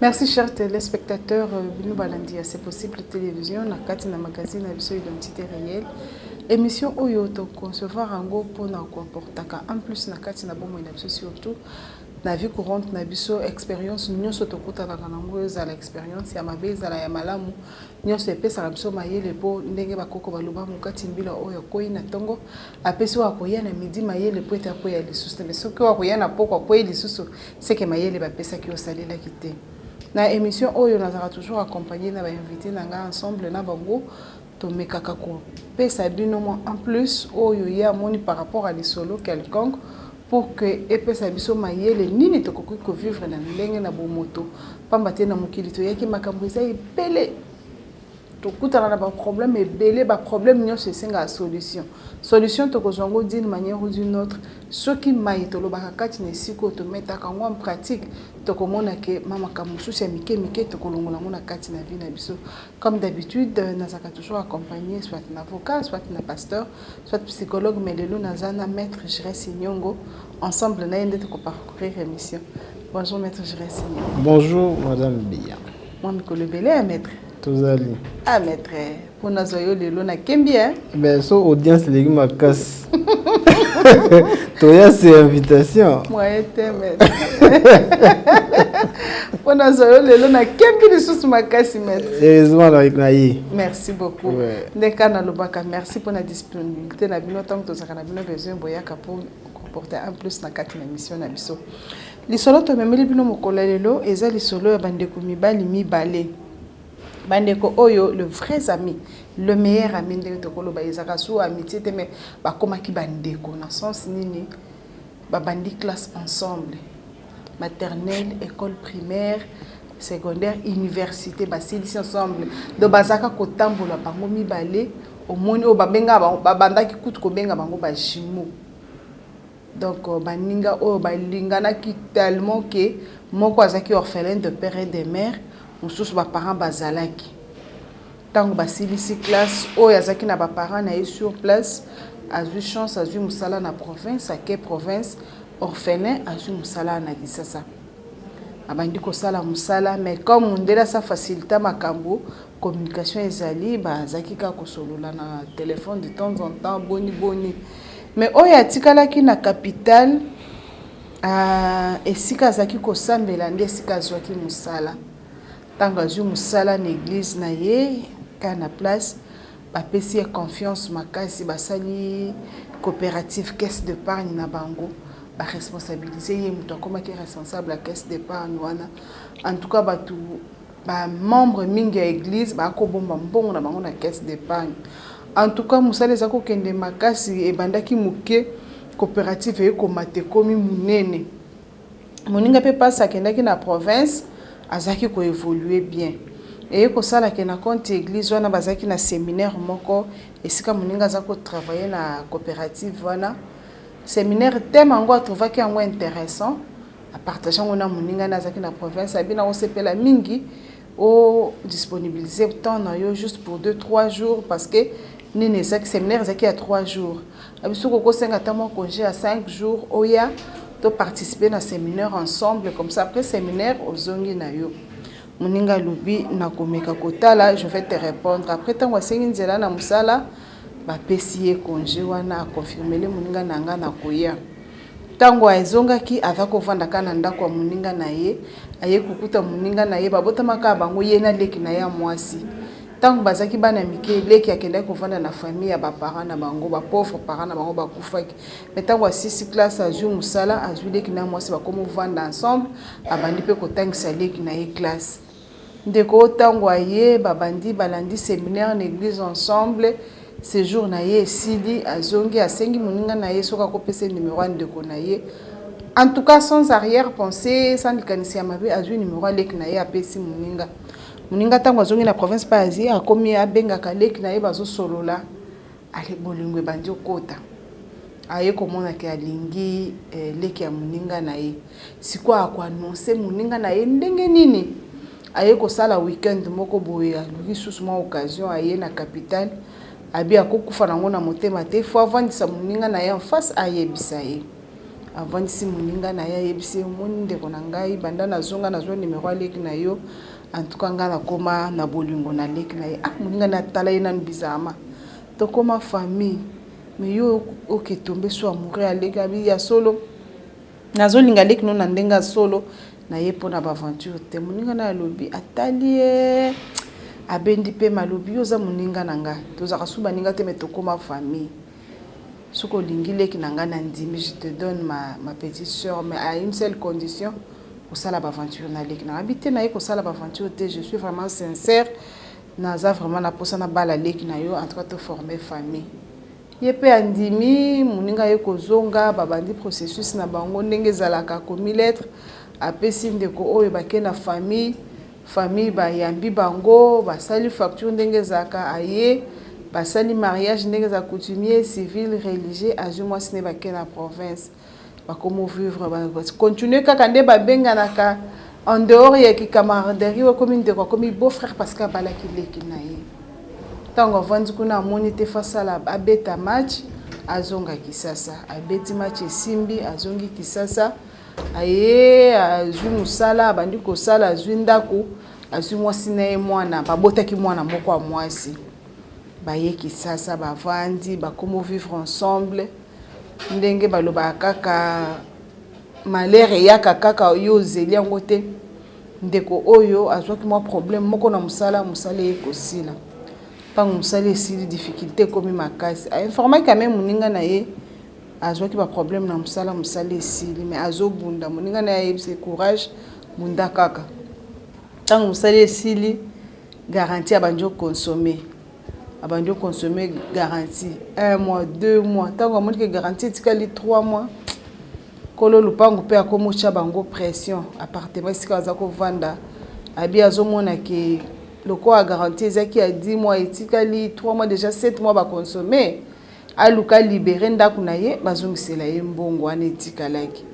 Merci chers téléspectateurs. Binu balandi c'est possible télévision na kati na magazine na biso identité réelle. Émission oyo to concevoir ango pour na ko portaka en plus na kati na bomo na biso surtout na vie courante na biso expérience nyonso to kutana na ngo za l'expérience ya mabeza la ya malamu nyonso epesa na biso mayele po ndenge bakoko baloba mukati mbila oyo koyi na tongo apesi wa koya na midi mayele po eta ko ya lisusu mais soki wa koya na poko ko lisusu c'est que mayele bapesa ki osalela kité. Na émission oyo nazaka toujours accompagné na ba invité nanga ensemble na bango to mekaka ko pesa bino en plus oyo ya moni par rapport à des solo quelconque pour que epesa biso mayele nini to koki ko vivre na ndenge na bomoto pamba te na mokili to yaki makambo eza ebele to kutana na ba problème ebele ba problème nyonso esenga solution to kozongo d'une manière ou d'une autre ce qui mayi to lobaka kati na siko to metaka ngo en pratique to komona ke mama kamususi ya mike to kolongola ngo na kati na vie na biso comme d'habitude nazaka toujours accompagné soit un avocat soit un pasteur soit psychologue mais lelo nazana maître Jires Nyongo ensemble na yende to parcourir émission. Bonjour maître Jires Nyongo. Bonjour madame Bia. Moi mikolo belé à maître. Tozali. Ah maître, pour nous oyo lelo na kembia. Ben so audience legi makas. Toya c'est invitation. Moi était maître. Pour nous oyo lelo na kembi lisusu makasi maître. Heureusement avec naïe. Merci beaucoup. Ndeka na lobaka merci pour la disponibilité na bino tant que tozaka na bino besoin boyaka pour comporter un plus na kati na mission na biso. Lisolo to memeli bino mokola lelo eza lisolo ya bandeko mibali mibale. Bandeko oyo le vrai ami, le meilleur ami de tokolo ba ezaka sou amitié te mais ba komaki bandeko na sens nini ba bandi classe ensemble. Maternelle, école primaire, secondaire, université ba silisi ensemble. Do bazaka ko tambola bango mibale au moni o ba benga ba bandaki kutu ko benga bango ba jimo. Donc baninga o ba lingana ki tellement que moko azaki orphelin de père et de mère. Mosusu ba parents bazalaki tango basilisi classe o yazaki na ba parents na sur place azu chance azu musala na province ake province orphelin azu musala na Kisasa abandi ko sala musala mais comme ndela sa facilita makambo communication ezali bazaki ka kosolola na téléphone de temps en temps boni mais o ya tikalaki na capitale esika azaki ko sambela nde esika azwaki musala. Tango azu musala na église na ye kana place bapesi confiance makasi basali coopérative caisse d'épargne na bango ba responsabiliser ye muto akomaki responsable la caisse d'épargne wana en tout cas batu ba membre mingi ya église ba ko bomba mbongo na bango na caisse d'épargne en tout cas musala ezako kende makasi e bandaki muke coopérative e komate komi munene moninga pe passe akendaki na province azaki ko évoluer bien et ko sala ke na compte église wana bazaki na séminaire moko esika moninga zako travailler na coopérative wana séminaire thème ngo atrouvaki yango intéressant a partager ngona moninga na zaki na province abina o sepela mingi o disponibiliser temps na yo juste pour 2-3 jours parce que nini zaki séminaire zaki à 3 jours abisuko ko senga tamo congé à 5 jours oya to participer na séminaire ensemble comme ça après séminaire ozongi na yo moninga lubi na komeka kotala je vais te répondre après tango asengi nzela na musala ba pesi congé wana a confirmer le moninga nanga na koya tango azonga ki avako vanda kana ndako wa moninga na ye aye kukuta moninga na ye babota maka bango ye na leki na ya mwasi tango bazaki bana mike leki akenda kovanda na famille ya ba parents na bango ba pauvre parents na bango ba kufaki mais tango asisi classe azu musala azu leki na mwasi ba komo vanda ensemble abandi pe kotangisa leki na ye classe ndeko tango aye babandi balandi séminaire na église ensemble séjour na ye sidi azongi asengi moninga na ye soka kopesa numéro ndeko na ye en tout cas sans arrière pensée sans likanisi ya mabe azu numéro leki na ye apesi moninga moninga tango azongi na province pa azi akomi abengaka leki na ye bazo solola ale bolingwe bandi okota aye komona ke alingi leki ya moninga na ye sikwa ako annoncer moninga na ye ndenge nini aye ko sala weekend moko boye aluki susu ma occasion aye na capitale abi akokufa nango na motema te fo avandisa moninga na ye en face ayebisa ye avandisi moninga na ye ayebisi omoni ndeko na ngai banda nazonga nazwa numéro aleki na yo en tout cas nga nakoma na bolingo na leki na ye moninga na tala ye nanu bizarrement tokoma famille mais yo oketombe so amoureux aleki abi ya solo nazolinga leki no na ndenga solo na ye mpona baventure te moninga na alobi atali ye abendi mpe malobi oza moninga na ngai tozaka su baninga te me tokoma famille soki olingi leki na ngai na ndimi je te donne ma petite soeur mais à une seule condition kosala baventure na leki na ngai abi te na ye kosala baventure te je suis vraiment sincère naza vraiment na posa na bala leki na yo en tout cas to former famille ye mpe andimi moninga ye kozonga babandi processus na bango ndenge ezalaka komi lettre apesi ndeko oyo bake na famille bayambi bango basali facture ndenge ezalaka aye basali mariage ndenge za coutumier civil religieux azwi mwasi ne bake na province bakomo vivre continue kaka nde babenganaka en dehors ya kicamaraderie wakomi ndeko akomi beau frère parce que abalaki leki na ye ntango avandi kuna amoni te fasala abeta match azonga Kisasa abeti match esimbi azongi Kisasa aye azwi mosala abandi kosala azwi ndako azwi mwasi na ye mwana babotaki mwana moko ya mwasi baye Kisasa bavandi bakomo vivre ensemble ndenge balobaka kaka malere yaka kaka yo ozeli yango te ndeko oyo azwaki mwa problème moko na mosala ye kosila ntango mosala esili difficulté komi makasi ainformaki ame moninga na ye azwaki baproblème na mosala esili mais azobunda moninga na ye ayebisi courage bunda kaka ntango mosala esili garantie abandi okonsome garantie 1 mois 2 mois ntango amoniki garantie etikali 3 mois kolo lupango mpe akomotya bango pression appartement esika aza kovanda abi azomona ke loko a garantie ezaki ya 10 mois etikali 3 mois déjà 7 mois bakonsome aluka libere ndako na ye bazongisela ye mbongo wana etikalaki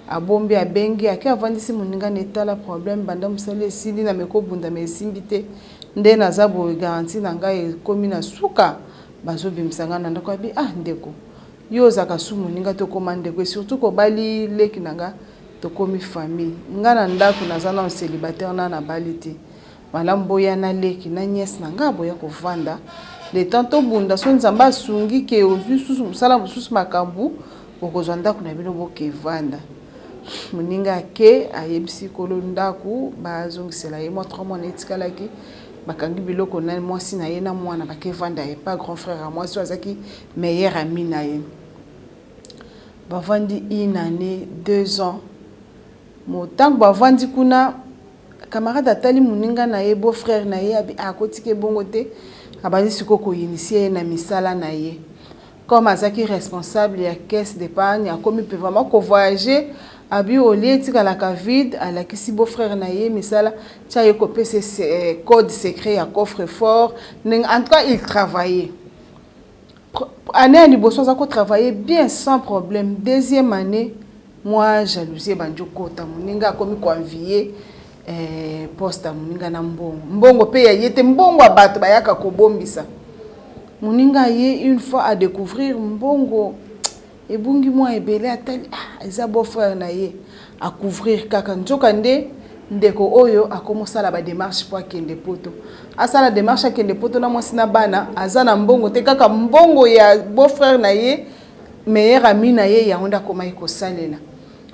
abombi abengi ake avandisi moninga na etala problème banda mosala esili na mekobunda ma esimbi te nde naza boye garantie na ngai ekomi na suka bazobimisa ngai na ndako abi ndeko yo ozaka su moninga tokoma ndeko et surtout kobali leki na nga tokomi famille nga na ndako naza na célibataire na bali te malamu boya na leki na nièce na nga boya kovanda le temps tobunda so nzambe asungi ke ozwi susu mosala mosusu makambo okozwa ndako na bino bokevanda moninga ake ayebisi kolo ndako bazongisela ye mwa 3 mois na etikalaki bakangi biloko na mwasi na ye na mwana bakevanda ye pas grand frère à mwasi azaki meilleur ami na ye bavandi 1 année 2 ans motango bavandi kuna camarade atali moninga na ye beau frère na ye akotiki bongo te abandi siko koinitie ye na misala na ye comme azaki responsable ya caisse d'épargne akomi pe vraiment ko voyager abi olie tikalaka vide alakisi beau frère na ye misala tia ye kopesa code secret ya coffre fort en tout cas il travaillait année à liboso azako travailler bien sans problème deuxième année moi jalousie banjo kota moninga akomi ko envier poste moninga na mbongo pe ya yete mbongo abato bayaka kobombisa moninga ye une fois à découvrir mbongo ebungi moi ebele atali eza beau frère na ye à couvrir kaka nzoka nde ndeko oyo akomosala ba démarche pour akende poto asala démarche akende poto na mwasi na bana aza na mbongo te kaka mbongo ya beau frère na ye meilleur ami na ye yango ndakoma ekosalela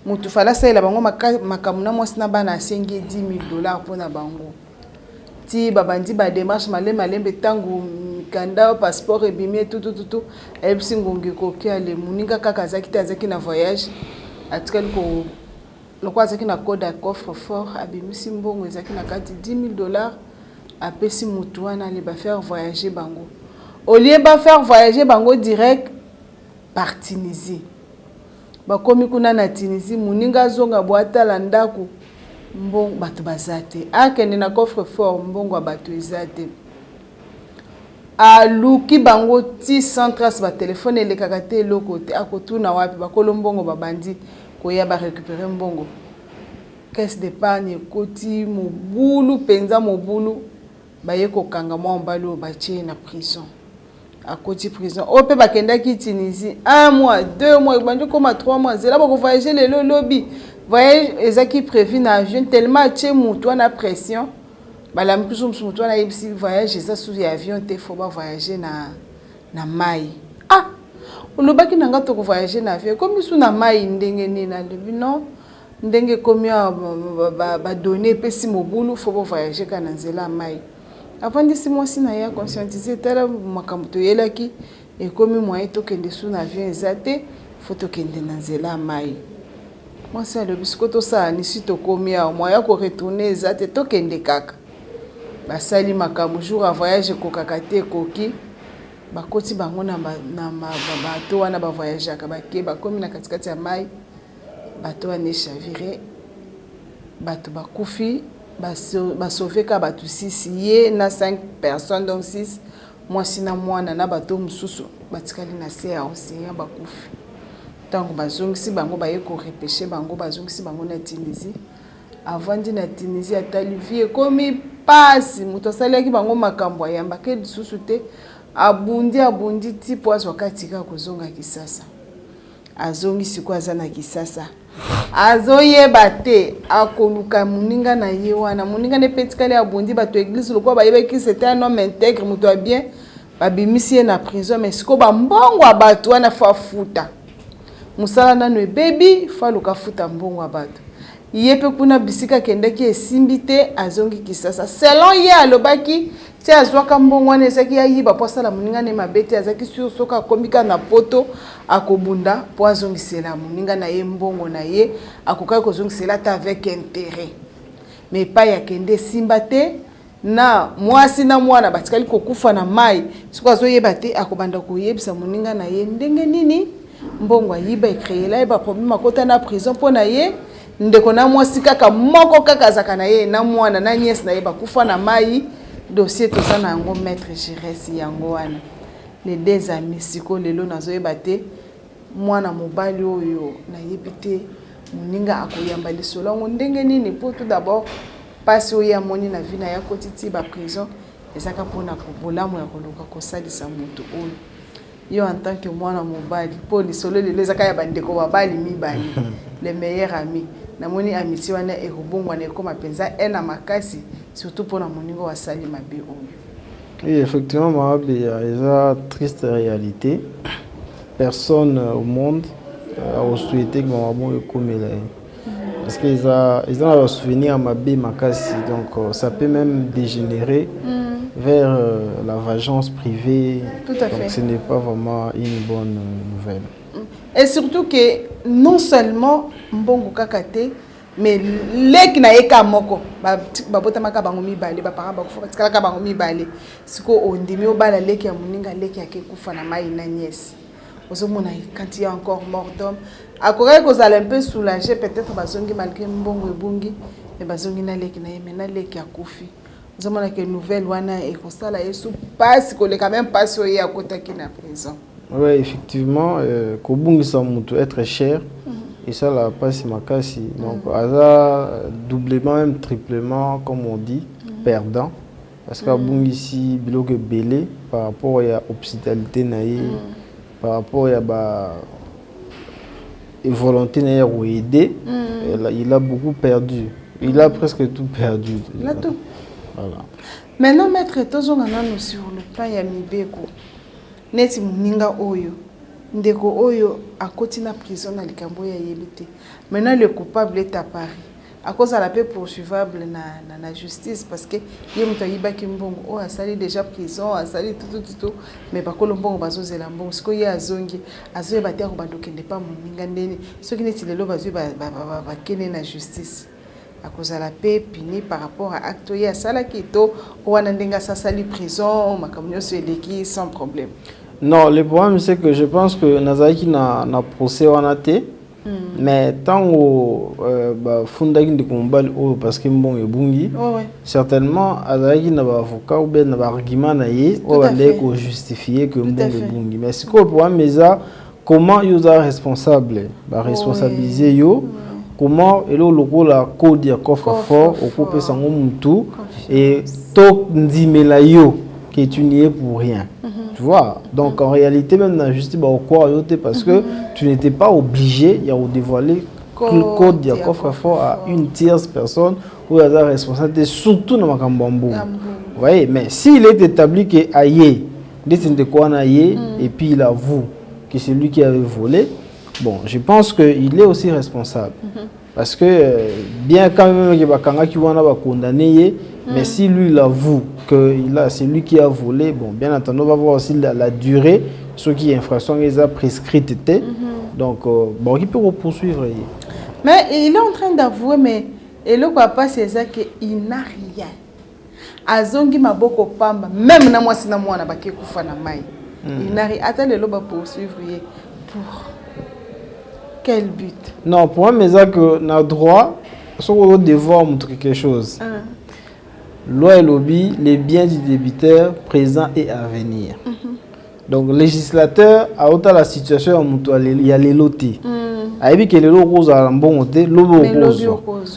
mutu fala salela bango makamu na mwasi na bana asengi $10,000 mpona bango ti babandi ba démarche malembe tangu mikanda passeport ebimi tutututu ayebisi ngongi kokia le moninga kaka azaki na voyage atikali ko loko azaki na code à coffre fort abimisi mbongo ezaki na kati $10,000 apesi mutu wana le ba faire voyager bango au lieu ba faire voyager bango direct par Tunisie bakomi kuna na Tunisie moninga zonga boatala ndako mbongo bato bazate akende na coffre fort mbongo bato ezate aluki bango ti centras ba telefone elekaka te eloko te akotuna wapi bakolo mbongo babandi koya ba récupérer mbongo caisse d'épargne koti mobulu penza mobulu baye kokanga mwa mbalo batie na prison à côté prison. Au peut bakenda qui Tunisie 1 mois, 2 mois, il comme 3 mois. C'est là pour voyager les lobby. Voyage ezaki prévu na avion tellement tché mutu na pression. Ba la mkusu mutu na yebisi voyage ça sous avion te faut pas voyager na mai. Ah, olobaki nanga to voyager na avion comme sous na mai ndenge ni na lebi non. Ndenge combien ba donner pesi mobulu faut pas voyager kana nzela mai. Avant de 6 mois si na ya conscientiser tala makambo to yelaki et comme moyen to kende sous na avion ezate faut to kende na nzela mai. Moi c'est le biscoto ça ni si to komia moyen ko retourner ezate to kende kaka. Ba sali makambo jour à voyage ko kakate koki ba koti bango na bato wana ba voyage ka ba ke ba komi na katikati ya mai bato wana chaviré bato ba kufi ba sauver ka bato 6 ye na 5 personnes donc 6 moi sina mwana na bato mususu batikali na se ya océan ba kufi tango bazongisi bango ba yeko repêcher bango bazongisi bango na Tunisie avant na Tunisie atali vie komi pasi muto salaki bango makambo yamba ke lisusu te abundi ti poazo wakati ka kozonga Kisasa azongi siku azana Kisasa azoyeba te akoluka muninga na ye wana muninga ne petikali abundi bato église lokwa bayebeki c'était un homme intègre muto bien babimisi na prison mais siko ba mbongo abato wana fa futa musala nanu baby fa luka futa mbongo abato yepe kuna bisika kendeki esimbite azongi Kisasa selon ye alobaki ti azwaka mbongo wana ezaki ayiba po asala muninga ne mabete azaki sur soka akomika na poto akobunda po azongisela muninga na ye mbongo na ye akokaki kozongisela ta avec intérêt mais pa ya kende simba te na mwasi na mwana batikali kokufa na mai siko azoyeba te akobanda koyebisa muninga na ye ndenge nini mbongo ayiba ekreela eba problème akota na prison po na ye ndeko na mwasi kaka moko kaka zaka na ye na mwana na nièce na ye bakufa na mai dossier to sana yango maître Giresse yango wana les deux amis siko lelo nazoyeba te mwana mobali oyo na yebite muninga akoyamba lisolo ngo ndenge nini pour tout d'abord passe oyo amoni na vie na ya kotiti ba prison ezaka pona ko bolamu ya koluka ko salisa mutu oyo yo en tant que mwana mobali pour lisolo lelo ezaka ya bandeko babali mibali les meilleurs amis na moni amitié wana ekobongwa na ekoma penza ena makasi surtout pour la moningo wa sali mabe oyo. Oui, effectivement, Mahabe, il y a une triste réalité. Personne au monde a souhaité que Mahabe ait comme il est. Parce qu'ils ont un souvenir à Mabe Makasi, donc ça peut même dégénérer vers la vengeance privée. Tout à fait. Donc ce n'est pas vraiment une bonne nouvelle. Et surtout que non seulement Mbongo Kakate, mais les qui n'aient qu'à moko, babota maka bango mibale, bapara bakufa batikala ka bango mibale. Siko ondimi obala leki ya muninga leki ya kekufa na mai na nièce. Ozomona quand il y a encore mort d'homme, akoka ko zala un peu soulagé peut-être bazongi malgré mbongo ebungi, mais bazongi na leki na yemena leki ya kufi. Ozomona que nouvelle wana e kosala yesu passe ko le quand même passe o ya kota ki na prison. Oui, effectivement, Kobungi Samutu est très cher. Et ça, la passe Makasi. Donc, Aza, doublement, même triplement, comme on dit, perdant. Parce que Bungi ici, Bilogue Belé, par rapport à l'hospitalité, par rapport à la volonté de aider, il a beaucoup perdu. Il a presque tout perdu. Il a tout. Voilà. Maintenant, maître, tous on a sur le plan Yamibeko. Neti muninga oyo ndeko oyo akoti na prison na likambo ya yebite. Maintenant le coupable est à Paris. À cause de la paix poursuivable na justice parce que ye muto yibaki mbongo o asali déjà prison asali tout mais ba kolombongo bazozela mbongo siko ye azongi azoyeba te ko bandokende pa muninga ndeni soki neti lelo bazwi ba kene na justice. À cause de la paix punie par rapport à acte ya sala kito wana ndenga sasali prison makamnyo seleki sans problème. Non, le problème c'est que je pense que Nazaki na procès wanate mais tant au fondaki de combat parce que bon et bungi certainement Azaki na avocat ou bien na argument na ye ou bandé ko justifier que bon et bungi mais c'est quoi pour meza comment yo za responsable ba responsabiliser yo comment elo loko la code ya coffre fort au couper sango mutu et tok ndimela yo que tu n'y es pour rien. Tu vois? Donc en réalité, même dans la justice, parce que tu n'étais pas obligé de dévoiler le code de coffre-fort à une tierce personne ou à la responsabilité, surtout dans ma Vous voyez? Mais s'il est établi que Aïe, et puis il avoue que c'est lui qui avait volé, bon, je pense qu'il est aussi responsable. Parce que bien quand même qu'il va condamné, mais si lui il avoue que c'est lui qui a volé, bon, bien entendu, on va voir aussi la durée, ce qui est infraction les a prescrite. Donc, bon, il peut poursuivre. Mais il est en train d'avouer, mais et le papa c'est ça qu'il n'a rien. Azongi maboko pamba, même na moi si na moi na baké kufa na mai. Il n'a rien. Attends le loba poursuivre pour quel but? Non, pour moi, mais ça que na droit, soit on doit devoir montrer quelque chose. Loi et lobby, les biens du débiteur présent et à venir. Donc, le législateur a autant la situation il y a les lotis. Il y a que les lots à bon côté,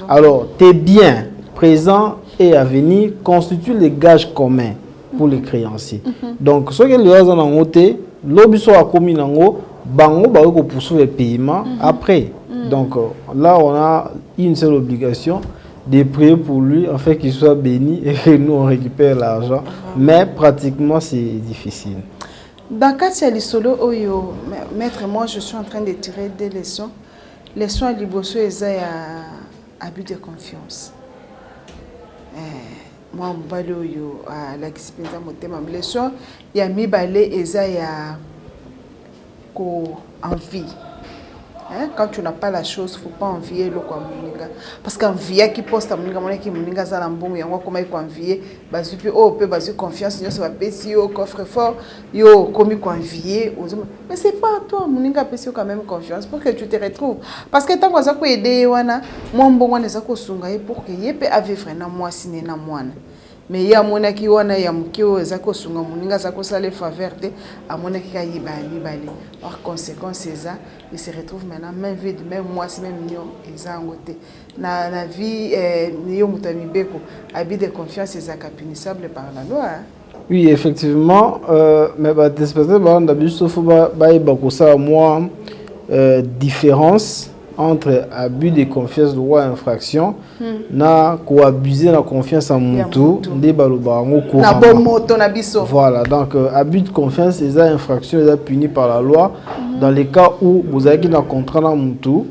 alors, tes biens présents et à venir constituent les gages communs pour les créanciers. Donc, ce que les lois en côté, lobby soit commis en haut, bango va poursuivre les paiements après. Donc, là, on a une seule obligation de prier pour lui, en fait qu'il soit béni et que nous on récupère l'argent. Mais pratiquement, c'est difficile. Dans Katia Lisolo, maître, moi je suis en train de tirer des leçons. Leçons à Liboso et abus de confiance. Moi, je suis à l'expérience de ma leçon. Il y a mis balai et ça y a envie. Quand tu n'as pas la chose, il ne faut pas envier le quoi moninga. Parce qu'envier qui poste à moninga, qui moninga ça l'ambon, et on comment il envier, basi puis oh peut basi confiance, il y a ça pési au coffre fort, yo comme il envier, mais c'est pas à toi moninga pési quand même confiance pour que tu te retrouves. Parce que tant que ça peut aider wana, moi bon wana ça ko sunga pour que yépe vivre na moi siné na moi. Mais il y a mon qui wana ya mukio ezako sunga muninga zako sale faveur te amona ki ka yibali bali par conséquent c'est ça il se retrouve maintenant même vide même moi si même nyo ezangote na vie niyo mutami beko habit de confiance ezaka punissable par la loi. Oui, effectivement, mais bah d'espèce bah d'habitude faut ba ko ça moi différence entre abus de confiance droit infraction na ko abuser la confiance en mutu ndé baloba ngo ko na bon moto na biso. Voilà, donc abus de confiance c'est ça infraction est puni par la loi dans les cas où vous avez un contrat na mutu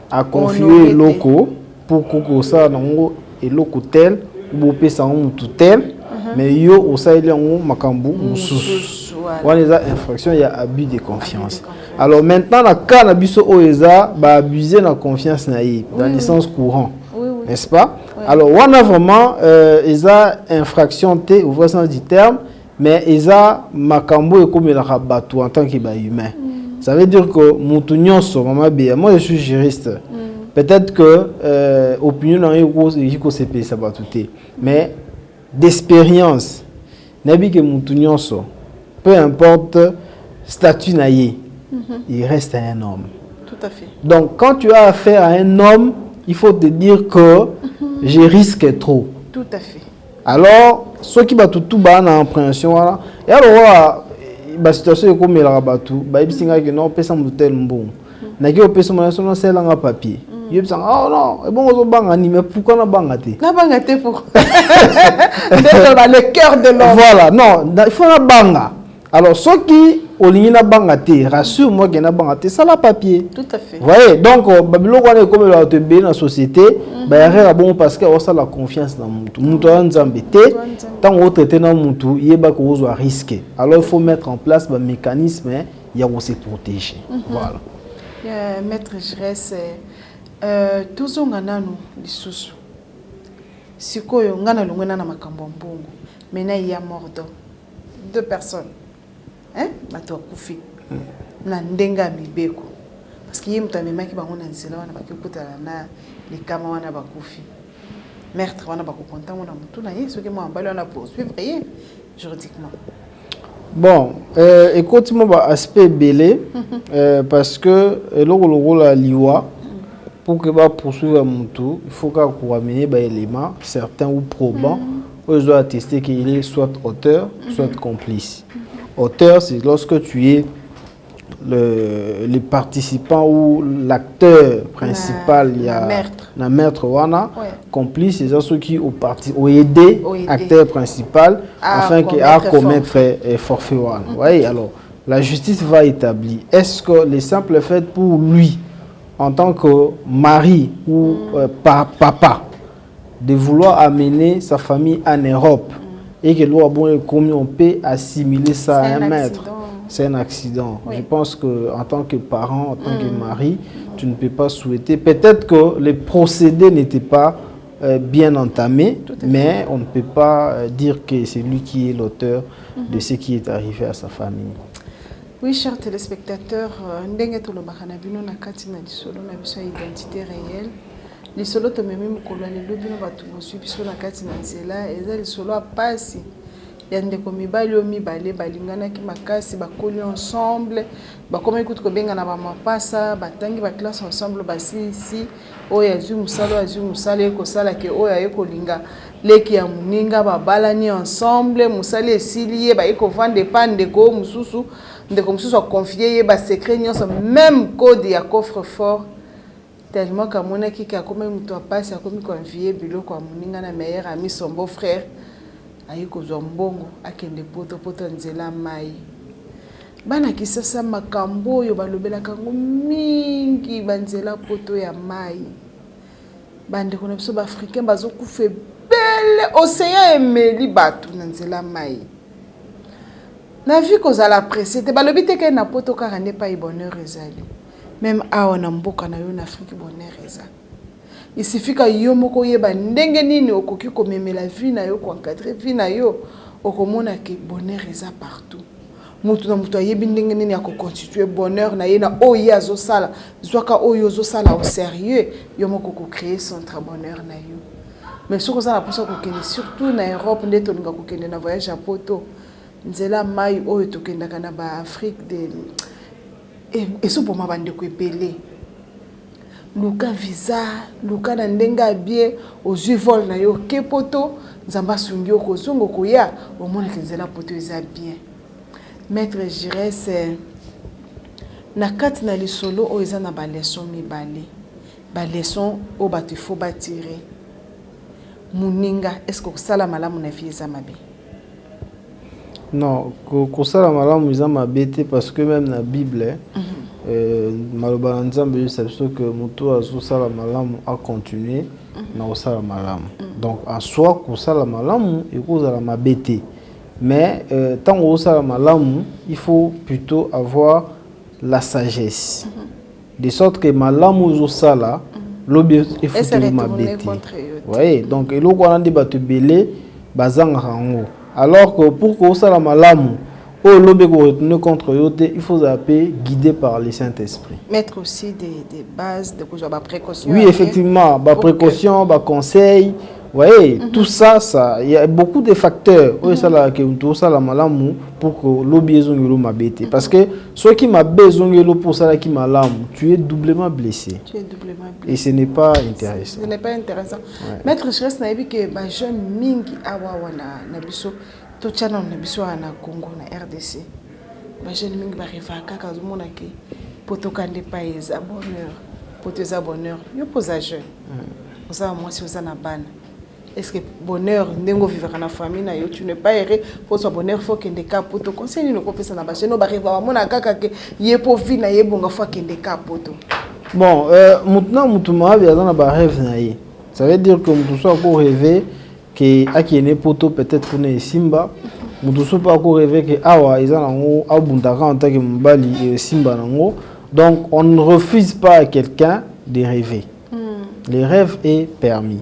à confier locaux pour que ça nango et locaux tel ou pesa mutu tel mais yo au ça il y a un makambu mususu. Voilà les infractions il y a abus de confiance. Alors maintenant, dans le cas de l'abus abuser de la confiance dans le sens courant, n'est-ce pas? Alors, on a vraiment infraction au vrai sens du terme, mais ils ont makambo et comme il a rabattu en tant qu'humain. Ça veut dire que moi je suis juriste. Peut-être que opinion dans le CP ça va tout. Mais d'expérience, peu importe statut naïe. Il reste un homme. Tout à fait. Donc, quand tu as affaire à un homme, il faut te dire que je risque trop. Tout à fait. Alors, ceux qui battent tout bas dans l'appréhension, et alors, la situation est comme il a battu, il y a non, personne ne peut bon. Il y a personne qui a un papier. Il y a oh non, et bon, mais pourquoi on a bangate? On a bangate pour le cœur de l'homme. Voilà, non, il faut un banga. Alors, ceux qui Olingina bangate, rassure-moi qu'il y a bangate, ça la papier. Tout à fait. Vous voyez, donc, Babylone, on est comme dans la société, il y a bon parce qu'on a la confiance dans le monde. Nous avons tant qu'on traite dans le monde, il y a un risque. Alors, il faut mettre en place un mécanisme, il y a aussi protéger. Voilà. Maître Giresse, tous on a nous, les sous. Si on a na makambo mbongo, maintenant il y a mort deux personnes. Bato akufi na ndenga mibeko parce que yimta memaki bango na nzela wana bakikutana na likama wana bakufi meurtre wana bakokonta mona mutu na yeso ke mo ambali wana poursuivre ye juridiquement. Bon, écoute-moi ba aspect belé parce que le la liwa pour que ba poursuivre mutu il faut qu'on amener ba éléments certains ou probants je dois attester qu'il est soit auteur, soit complice. Auteur, c'est lorsque tu es les participants ou l'acteur principal, il y a le maître wana, complice, c'est ceux qui ont aidé l'acteur principal afin qu'il a commettre forfait wana. Oui, alors la justice va établir. Est-ce que le simple fait pour lui, en tant que mari ou papa, de vouloir amener sa famille en Europe et que l'on on peut assimiler ça à un maître? C'est un accident. Oui. Je pense qu'en tant que parent, en tant que mari, tu ne peux pas souhaiter. Peut-être que les procédés n'étaient pas bien entamés, mais on ne peut pas dire que c'est lui qui est l'auteur de ce qui est arrivé à sa famille. Oui, chers téléspectateurs, ndenge to lobaka na bino na kati na lisolo na biso identité réelle. Lisolo to memi mukolo le lobino batu bosu biso na kati na nzela eza lisolo a pasi. Yande ko mibali o mibale balingana ki makasi bakoli ensemble bakoma ikuti ko benga na ba mapasa batangi ba classe ensemble basi ici oya azu musalo ko sala ke oya yeko linga leki ya muninga babalani ensemble musali esiliye ba eko vendre pande ko mususu ndeko mususu a confier ye ba secret nyonso même code ya coffre fort tellement kamona ki ka koma muto apasi akomi confier biloko ya muninga na meilleur ami son beau frère ayiko zombongo akende poto nzela mai bana kisasa makambo oyo balobelaka ngo mingi banzela poto ya mai bande kona biso ba africain bazokufa belle océan emeli batu na nzela mai na vie kozala pressé te balobi te ke na poto kaka ne pas bonheur ezali même awa na mboka na yo na Afrique bonheur ezali. Il suffit que yo moko yeba ndenge nini okoki komemela vie na yo ko encadrer vie na yo okomona ke bonheur eza partout. Mutu na mutu ayebi ndenge nini ya ko constituer bonheur na ye na oyo azo sala zwaka oyo zo sala au sérieux yo moko ko créer centre bonheur na yo. Mais ce que ça la posa ko kende surtout na Europe ndeto linga ko kende na voyage à poto nzela mai oyo to kenda kana ba Afrique de et so pour ma bande ko epelé. Luka visa, luka na ndenga bien, aux yeux vol na yo kepoto, nzamba sungi oko zungo koya, au monde que nzela poto eza bien. Maître J'irais c'est na kati na lisolo o eza na ba leçon mibale. Ba leçon o batu faut batirer. Muninga, est-ce que sala malamu na vie eza mabe? Non, ko sala malamu eza mabe te parce que même na Bible maloba nzambe c'est que mutu azosala malamu a continuer na osala malamu. Donc en soi kosala malamu ekozala mabete. Mais tant osala malamu, il faut plutôt avoir la sagesse. De sorte que malamu ozosala lobi il faut que mabete. Oui, donc eloko wana de batu belé bazanga rango. Alors que pour kosala malamu oh, l'obé retourner contre yote, il faut appeler guidé par le Saint-Esprit. Mettre aussi des bases, de précautions. Oui, effectivement, précautions, conseils. Vous voyez, tout ça, il y a beaucoup de facteurs. Ça là que tout ça la malamu pour que l'obé zongelo m'abete. Parce que ceux qui m'a besoin pour ça qui malamu, tu es doublement blessé. Tu es doublement blessé. Et ce n'est pas intéressant. Ce n'est pas intéressant. Ouais. Maître J'irais n'a vu que ma jeune mingi awa na biso to channel na biso na Congo na RDC ba jeune mingi ba reva kaka zomona ke poto kande pa eza bonheur poto eza bonheur yo posa jeune oza moi si oza na bana est-ce que bonheur ndengo vivre na famille na yo tu ne pas errer pour son bonheur faut kende ka poto conseil ni ko pesa na ba jeune ba reva mona kaka ke ye po vie na ye bonga faut kende ka poto bon maintenant mutuma bia na ba rêve na ye ça veut dire que mutu soit pour rêver que akine poto peut-être pour ne simba mutu soit pas pour rêver que awa ils ont abundaka en tant que mbali simba nango. Donc on ne refuse pas à quelqu'un de rêver. Les rêves est permis.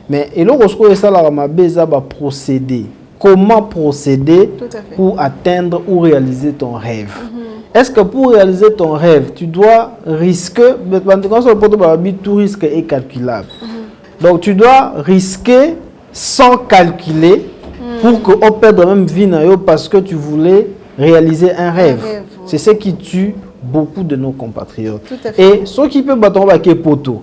Mais et lorsque ça la mabeza va procéder. Comment procéder pour atteindre ou réaliser ton rêve? Est-ce que pour réaliser ton rêve, tu dois risquer, tout risque est calculable. Donc tu dois risquer sans calculer pour qu'on perde même vie parce que tu voulais réaliser un rêve. C'est ce qui tue beaucoup de nos compatriotes. Et ceux qui peuvent battre un poteau.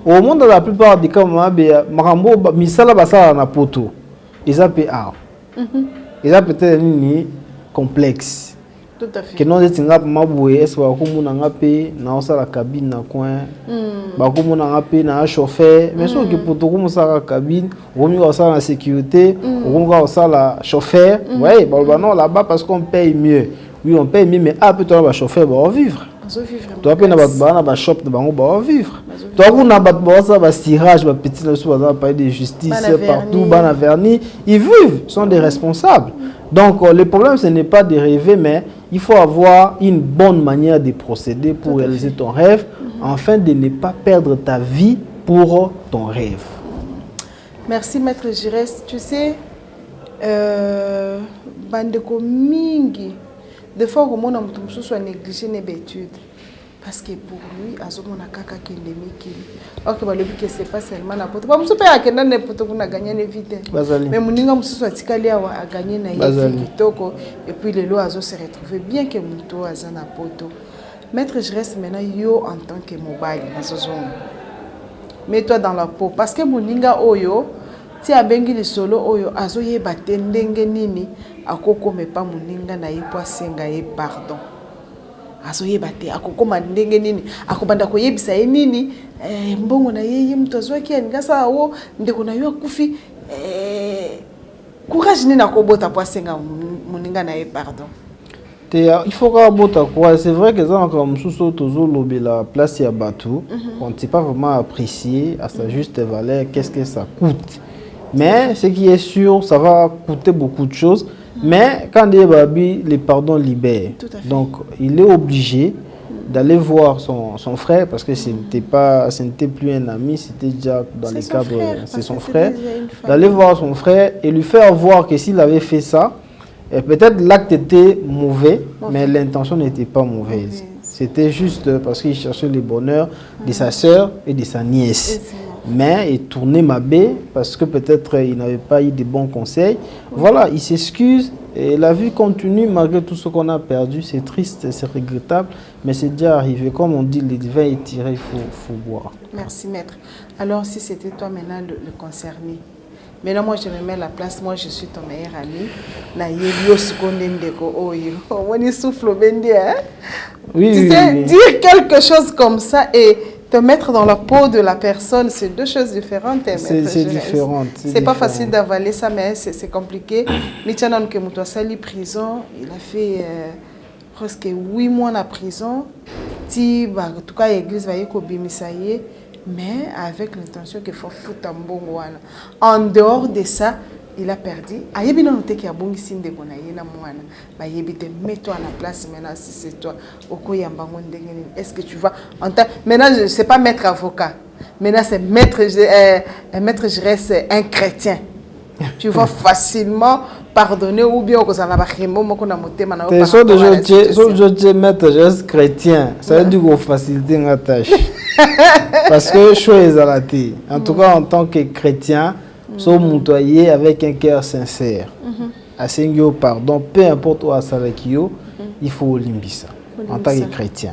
Au monde, dans la plupart des cas, Marambo, Misala Basala na poto. ils ont art. Ils ont peut-être une complexe. Tout à fait. Que non des tinga maboué est-ce que comme on a payé na la cabine na coin ba comme on a payé na chauffeur mais ce que pour tout comme ça la cabine on mieux ça la sécurité on va ça la chauffeur ouais bah non là-bas parce qu'on paye mieux oui on paye mieux mais après toi va chauffeur va vivre toi après na ba shop de bango va vivre toi on a ba ça va tirage ba petit na sous va parler de justice partout ba vernis ils vivent sont des responsables. Donc le problème ce n'est pas de rêver mais il faut avoir une bonne manière de procéder pour réaliser ton rêve afin de ne pas perdre ta vie pour ton rêve. Merci Maître Giresse. Tu sais, bandeko mingi, des fois au monde on soit négligé les études parce que pour lui azomona kaka kende mikili. OK ba lobi que c'est pas seulement na poto. Ba musupe akenda ne poto kuna gagner ne vite. Mais muninga mususu atikali awa a gagner na yefi kitoko et puis le lo azo se retrouver bien que muto azana poto. Maître je reste maintenant yo en tant que mobile azozon. Mets-toi dans la peau parce que muninga oyo ti abengi le solo oyo azo yeba tendenge nini akoko me pa muninga na yepo asenga ye pardon. Azoye bate akokoma ndenge nini akobanda koyebisa ye nini mbongo na yeye mtu azwaki ngasa wo ndeko na yo akufi courage nini akobota po asenga muninga na ye pardon il faut que bota quoi c'est vrai que ça encore mususu tozo lobela place ya batu on ne sait pas vraiment apprécier à sa juste valeur qu'est-ce que ça coûte mais ce qui est sûr ça va coûter beaucoup de choses. Mais quand il babi, les pardons libèrent. Donc, il est obligé d'aller voir son frère parce que ce n'était plus un ami, c'était déjà dans les cadres, c'est son frère. D'aller voir son frère et lui faire voir que s'il avait fait ça, peut-être l'acte était mauvais, mais l'intention n'était pas mauvaise. C'était juste parce qu'il cherchait le bonheur de sa sœur et de sa nièce. Mais il tournait ma baie parce que peut-être il n'avait pas eu de bons conseils. Voilà, il s'excuse et la vie continue malgré tout ce qu'on a perdu. C'est triste, c'est regrettable, mais c'est déjà arrivé. Comme on dit, le vin est tiré, il faut boire. Merci maître. Alors si c'était toi maintenant le concerné, maintenant moi je me mets à la place, moi je suis ton meilleur ami. Na yelio sekondendeko oyo. On souffle au bende hein. Oui, tu sais, dire quelque chose comme ça et te mettre dans la peau de la personne, c'est deux choses différentes. C'est différent. C'est pas facile d'avaler ça, mais c'est compliqué. Michanan Kemuto Sali prison, il a fait presque 8 mois en prison. En tout cas, l'église va y bimisaye, mais avec l'intention qu'il faut foutre un bon wana. En dehors de ça, il a perdu. Ayebi na noté ki abongi sinde kona yena mwana. Ba yebi te mets-toi à la place maintenant si c'est toi. Okoyamba ngondenge nini. Est-ce que tu vas maintenant je sais pas maître avocat. Maintenant c'est maître je reste un chrétien. Tu vas facilement pardonner ou bien que ça n'a pas rémo moko na motema na yo. So je maître je reste chrétien. Ça veut dire qu'on facilite la tâche. Parce que chose à la té. En tout cas en tant que chrétien so montoyer avec un cœur sincère. Asengio pardon, peu importe où asalekio, il faut limbisa en tant que chrétien.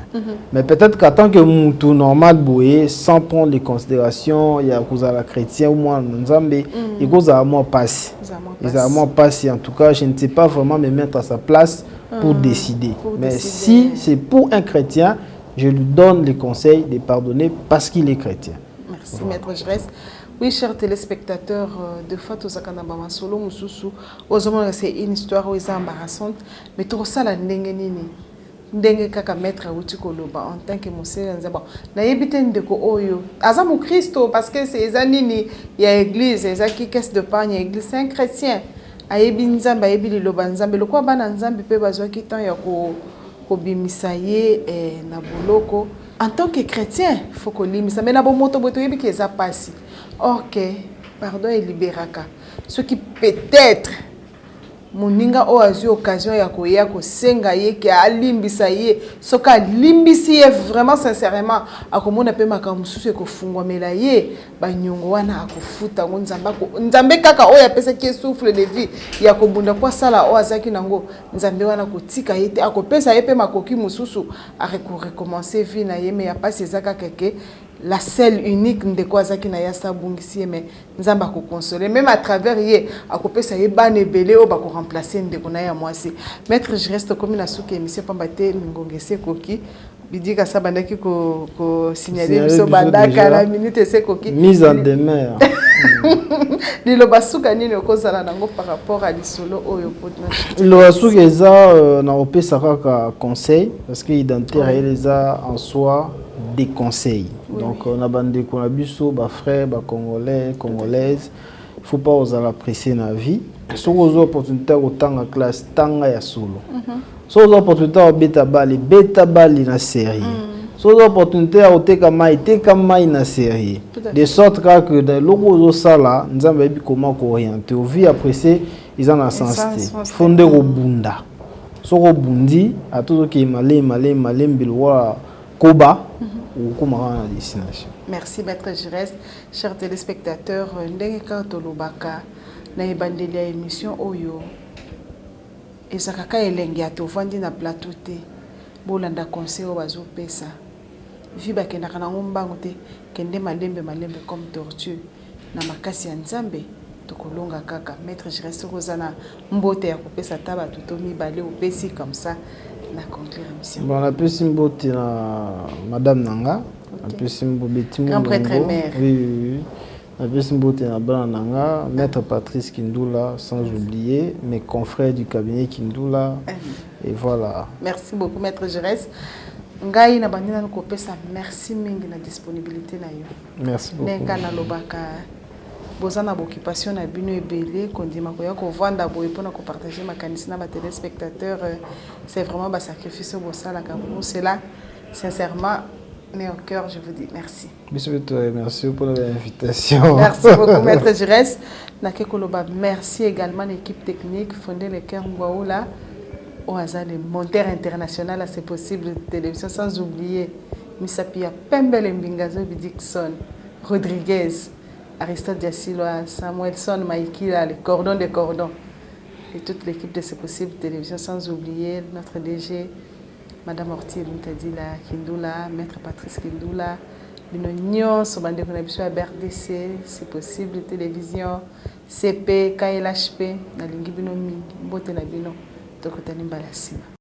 Mais peut-être qu'en tant que moutou normal boye sans prendre les considérations, il y a cause à la chrétien ou moi nzambe, il cause à moi passe. Ils à moi passe en tout cas, je ne sais pas vraiment me mettre à sa place pour décider. Mais si c'est pour un chrétien, je lui donne les conseils de pardonner parce qu'il est chrétien. Merci maître Giresse. Oui, chers téléspectateurs, de fois, tout ça qu'on a bama solo mususu, c'est une histoire où ils sont embarrassante, mais tout ça la ndengenini, ndenge kaka maître outi koloba en tant que monsieur nzaba. Na yebite ndeko oyo, azamu Christo parce que c'est zanini, il y a église, il y a qui caisse de pain, il y a église, c'est un chrétien. Ayebi nzamba, ayebi liloba nzambe, le quoi bana nzambe pe bazwa ki tan ya ko bimisaye na boloko. En tant que chrétien, il faut qu'on limite ça. Mais d'abord, moto boto yebi qui est passé. Ok, pardon et libéraka. Ce qui peut-être moninga o azu occasion ya koya ko senga ye ki alimbisa ye. Ce ka limbisi ye vraiment sincèrement akomona pe makamususu ko fungwa mela ye ba nyongo wana akofuta nzamba ko nzambe kaka o ya pesa ki souffle de vie ya ko bunda kwa sala o azaki nango nzambe wana ko tika ye te akopesa ye pe makoki mususu a recommencer vie na ye mais ya pas ezaka keke la seule unique ndeko azaki na yasa bungisi mais nzamba ko consoler même à travers ye akopesa ye bane belé o ba ko remplacer ndeko na ya mwasi maître je reste comme na souke émission pambate ngongese koki bidika sabandaki ko signaler biso bandaka la minute c'est koki mise en demeure lilo basuka nini okozala nango par rapport à lisolo oyo lo basuka eza na opesa kaka conseil parce que identité les a en soi des conseils. Oui, donc on a bandé qu'on a biso ba frères ba congolais congolaises il faut pas oser apprécier la vie so ozo opportunité autant en classe tanga ya solo so ozo opportunité au beta bali na série so ozo opportunité à oteka mai na série de sorte que de loko ozo sala nzamba bi comment ko orienter vie apprécier ils en a sens fondé au bunda so ko bundi à tout qui malé bilwa koba ou comment on a destination. Merci maître Giresse. Chers téléspectateurs, ndenge kato lobaka na ebandeli ya émission oyo ezakaka elenge ya tovandi na plateau te bolanda conseil o bazo pesa vi bakendaka nango mbango te kende malembe comme tortue na makasi ya nzambe tokolonga kaka maître Giresse kozana mbote ya kopesa taba tuto mibale opesi comme ça. Bon, la personne beauté Madame Nanga, la personne beauté grand prêtre mère. Oui. La personne beauté Nanga, Maître Patrice Kindula, sans oublier mes confrères du cabinet Kindula. Et voilà. Merci beaucoup, Maître Giresse. Ngai na bandina ko pesa merci mingi na disponibilité na yo. Merci beaucoup. Nenga na lobaka bozana occupation na bino ebele kondima ko ya ko vanda boye pona ko partager makanisi na ba téléspectateurs c'est vraiment ba sacrifice au sala ka pour cela sincèrement mais au cœur je vous dis merci. Merci pour l'invitation. Merci beaucoup maître Giresse na ke koloba merci également l'équipe technique fondé le cœur Ngwaoula au hasard le monteur international à c'est possible télévision sans oublier Misapia Pembele Mbingazo Dixon Rodriguez Aristote Diassiloa, Samuelson Maïkila, les cordons des cordons. Et toute l'équipe de C'est Possible Télévision, sans oublier notre DG, Madame Ortiz Luntadila, Kindula, Maître Patrice Kindula, Binognon, Sobande Konabiso à BRDC, C'est Possible Télévision, CP, KLHP, Nalingi Binomi, Mbote Nabino, Tokotani Balasima.